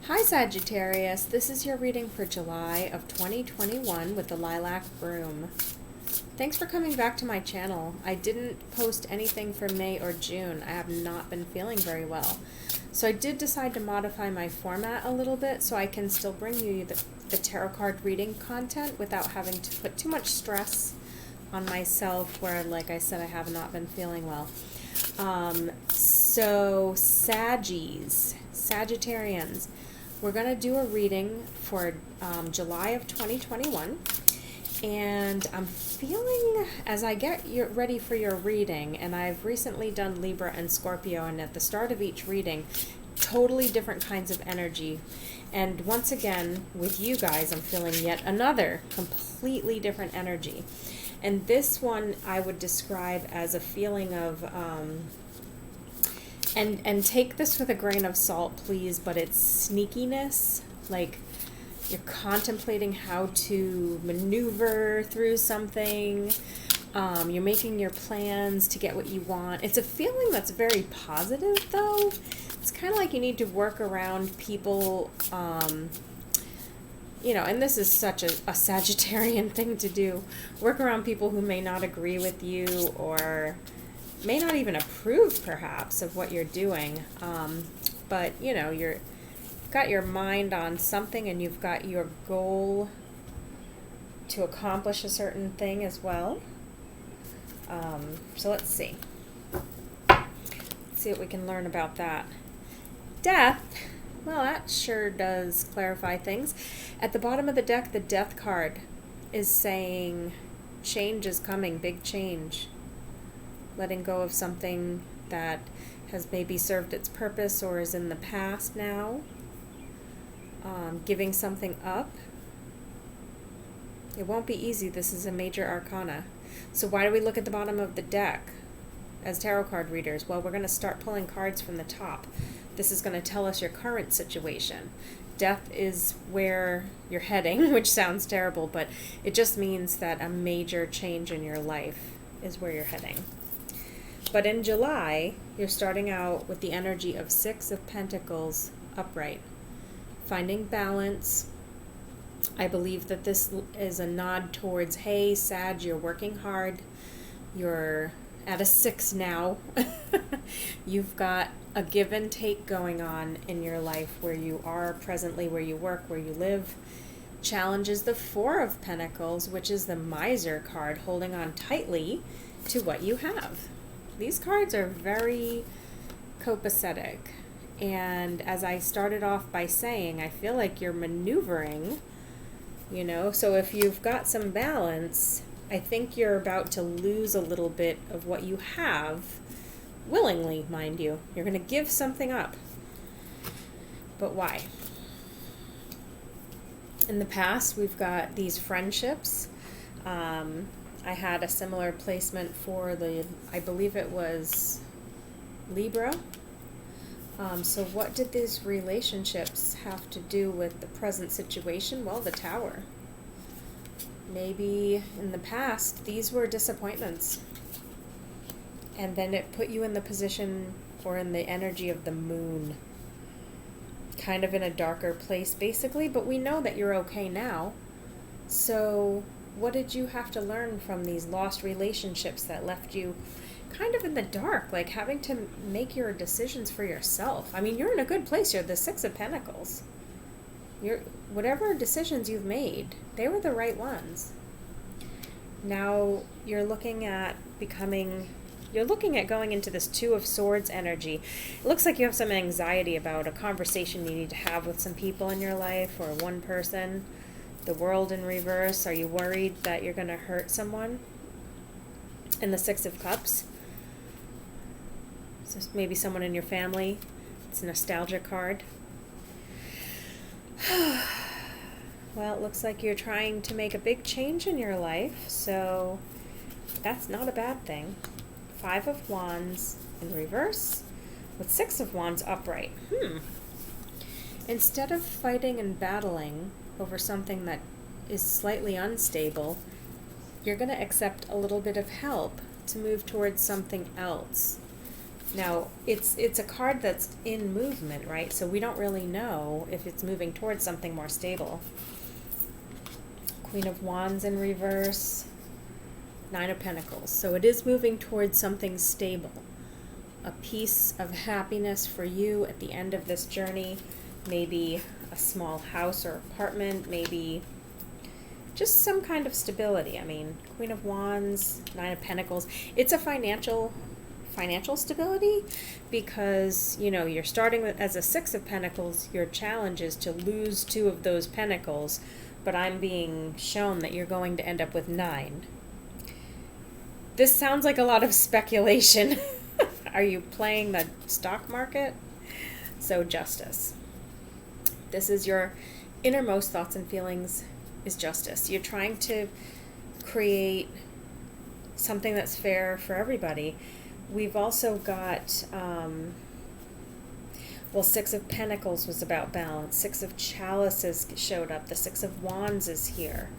Hi Sagittarius, this is your reading for July of 2021 with the Lilac Broom. Thanks for coming back to my channel. I didn't post anything for May or June. I have not been feeling very well. So I did decide to modify my format a little bit so I can still bring you the tarot card reading content without having to put too much stress on myself where, like I said, I have not been feeling well. So Sagittarians, we're going to do a reading for July of 2021, and I'm feeling, as I get ready for your reading, and I've recently done Libra and Scorpio, and at the start of each reading, totally different kinds of energy. And once again, with you guys, I'm feeling yet another completely different energy. And this one I would describe as a feeling of, and take this with a grain of salt, please, but it's sneakiness, like you're contemplating how to maneuver through something. You're making your plans to get what you want. It's a feeling that's very positive, though. It's kind of like you need to work around people, and this is such a Sagittarian thing to do. Work around people who may not agree with you or may not even approve, perhaps, of what you're doing. But, you've got your mind on something and you've got your goal to accomplish a certain thing as well. So let's see. Let's see what we can learn about that. Death. Well, that sure does clarify things. At the bottom of the deck, the Death card is saying change is coming, big change. Letting go of something that has maybe served its purpose or is in the past now. Giving something up. It won't be easy. This is a major arcana. So why do we look at the bottom of the deck as tarot card readers? Well, we're going to start pulling cards from the top. This is going to tell us your current situation. Death is where you're heading, which sounds terrible, but it just means that a major change in your life is where you're heading. But in July, you're starting out with the energy of Six of Pentacles upright. Finding balance. I believe that this is a nod towards, hey, Sag, you're working hard. You're at a 6 now. You've got a give and take going on in your life where you are presently, where you work, where you live. Challenge is the Four of Pentacles, which is the Miser card, holding on tightly to what you have. These cards are very copacetic. And as I started off by saying, I feel like you're maneuvering, so if you've got some balance, I think you're about to lose a little bit of what you have, willingly, mind you. You're going to give something up. But why? In the past, we've got these friendships. I had a similar placement for I believe it was Libra. So what did these relationships have to do with the present situation? Well, the Tower. Maybe in the past, these were disappointments. And then it put you in the position or in the energy of the Moon. Kind of in a darker place, basically, but we know that you're okay now. So what did you have to learn from these lost relationships that left you kind of in the dark, like having to make your decisions for yourself? I mean, you're in a good place. You're the Six of Pentacles. Whatever decisions you've made, they were the right ones. Now you're looking at going into this Two of Swords energy. It looks like you have some anxiety about a conversation you need to have with some people in your life or one person. The World in reverse. Are you worried that you're going to hurt someone? And the Six of Cups. So maybe someone in your family. It's a nostalgia card. Well, it looks like you're trying to make a big change in your life, so that's not a bad thing. Five of Wands in reverse with Six of Wands upright. Instead of fighting and battling over something that is slightly unstable, you're going to accept a little bit of help to move towards something else. Now, it's a card that's in movement, right? So we don't really know if it's moving towards something more stable. Queen of Wands in reverse, Nine of Pentacles. So it is moving towards something stable. A piece of happiness for you at the end of this journey. Maybe a small house or apartment, maybe just some kind of stability. I mean, Queen of Wands, Nine of Pentacles. It's a financial stability, because you're starting as a Six of Pentacles. Your challenge is to lose two of those pentacles, but I'm being shown that you're going to end up with 9. This sounds like a lot of speculation. Are you playing the stock market? So Justice. This is your innermost thoughts and feelings, is justice. You're trying to create something that's fair for everybody. We've also got, Six of Pentacles was about balance. Six of Chalices showed up. The Six of Wands is here.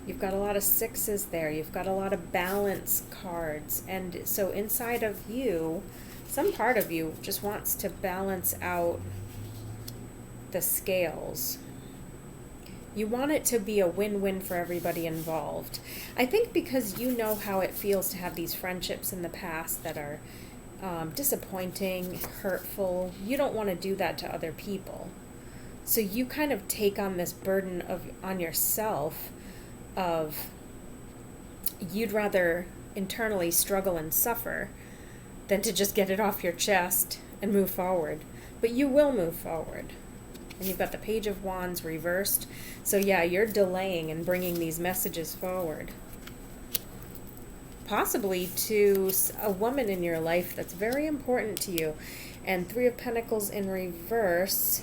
You've got a lot of sixes there. You've got a lot of balance cards. And so inside of you, some part of you just wants to balance out the scales. You want it to be a win-win for everybody involved. I think because you know how it feels to have these friendships in the past that are disappointing, hurtful. You don't want to do that to other people. So you kind of take on this burden on yourself of you'd rather internally struggle and suffer than to just get it off your chest and move forward. But you will move forward. And you've got the Page of Wands reversed. So yeah, you're delaying and bringing these messages forward. Possibly to a woman in your life that's very important to you. And Three of Pentacles in reverse.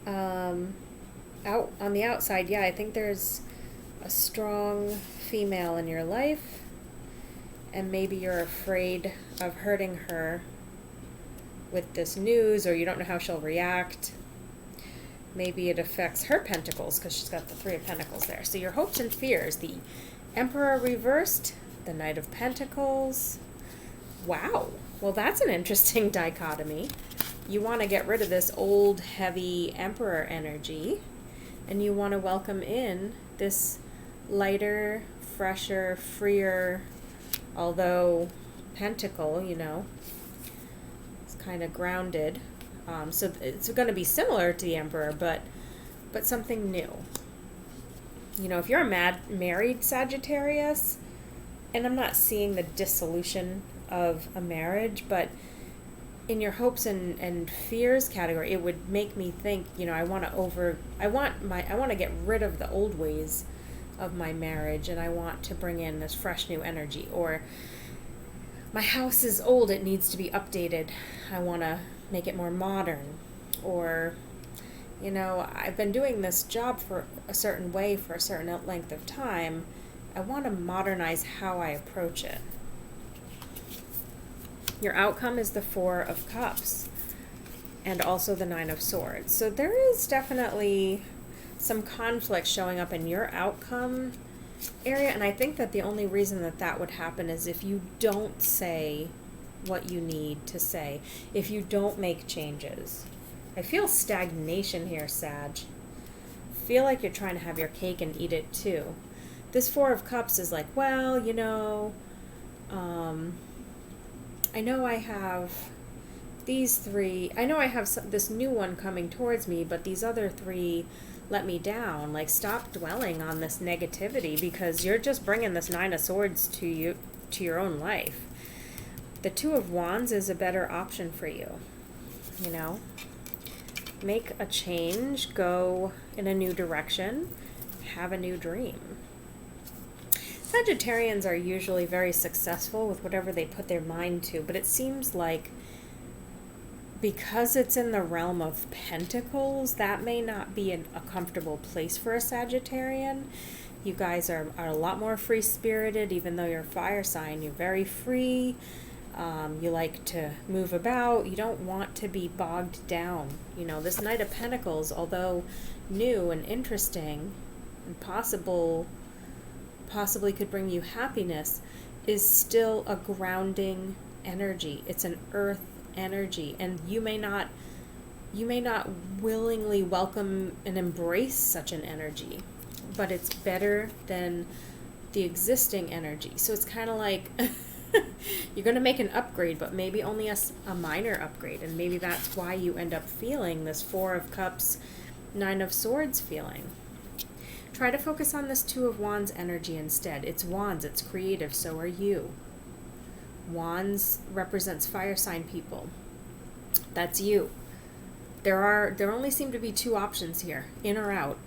Out on the outside, yeah, I think there's a strong female in your life. And maybe you're afraid of hurting her with this news, or you don't know how she'll react. Maybe it affects her pentacles because she's got the Three of Pentacles there. So your hopes and fears, the Emperor reversed, the Knight of Pentacles. Wow. Well, that's an interesting dichotomy. You want to get rid of this old, heavy Emperor energy, and you want to welcome in this lighter, fresher, freer, although Pentacle, kind of grounded, so it's going to be similar to the Emperor, but something new. If you're a married Sagittarius, and I'm not seeing the dissolution of a marriage, but in your hopes and fears category, it would make me think, I want to get rid of the old ways of my marriage, and I want to bring in this fresh new energy. Or my house is old, it needs to be updated. I want to make it more modern. Or, I've been doing this job for a certain way for a certain length of time. I want to modernize how I approach it. Your outcome is the Four of Cups and also the Nine of Swords. So there is definitely some conflict showing up in your outcome area, and I think that the only reason that would happen is if you don't say what you need to say, if you don't make changes. I feel stagnation here, Sag. I feel like you're trying to have your cake and eat it too. This Four of Cups is like, well, I know I have these three. I know I have this new one coming towards me, but these other three let me down. Like, stop dwelling on this negativity, because you're just bringing this Nine of Swords to your own life. The Two of Wands is a better option for you. Make a change, go in a new direction, have a new dream. Sagittarians are usually very successful with whatever they put their mind to, but it seems like because it's in the realm of Pentacles, that may not be a comfortable place for a Sagittarian. You guys are a lot more free-spirited, even though you're a fire sign. You're very free. You like to move about. You don't want to be bogged down. This Knight of Pentacles, although new and interesting and possibly could bring you happiness, is still a grounding energy. It's an earth energy, and you may not willingly welcome and embrace such an energy, but it's better than the existing energy. So it's kind of like you're going to make an upgrade, but maybe only a minor upgrade, and maybe that's why you end up feeling this Four of Cups, Nine of Swords feeling. Try to focus on this Two of Wands energy instead. It's Wands, it's creative, so are you. Wands represents fire sign people. That's you. There only seem to be two options here, in or out.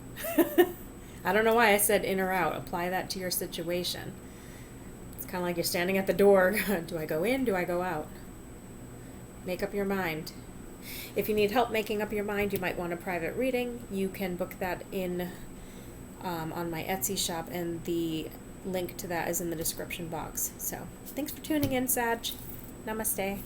I don't know why I said in or out. Apply that to your situation. It's kind of like you're standing at the door. Do I go in? Do I go out? Make up your mind. If you need help making up your mind, you might want a private reading. You can book that in on my Etsy shop, and the link to that is in the description box. So thanks for tuning in, Sag. Namaste.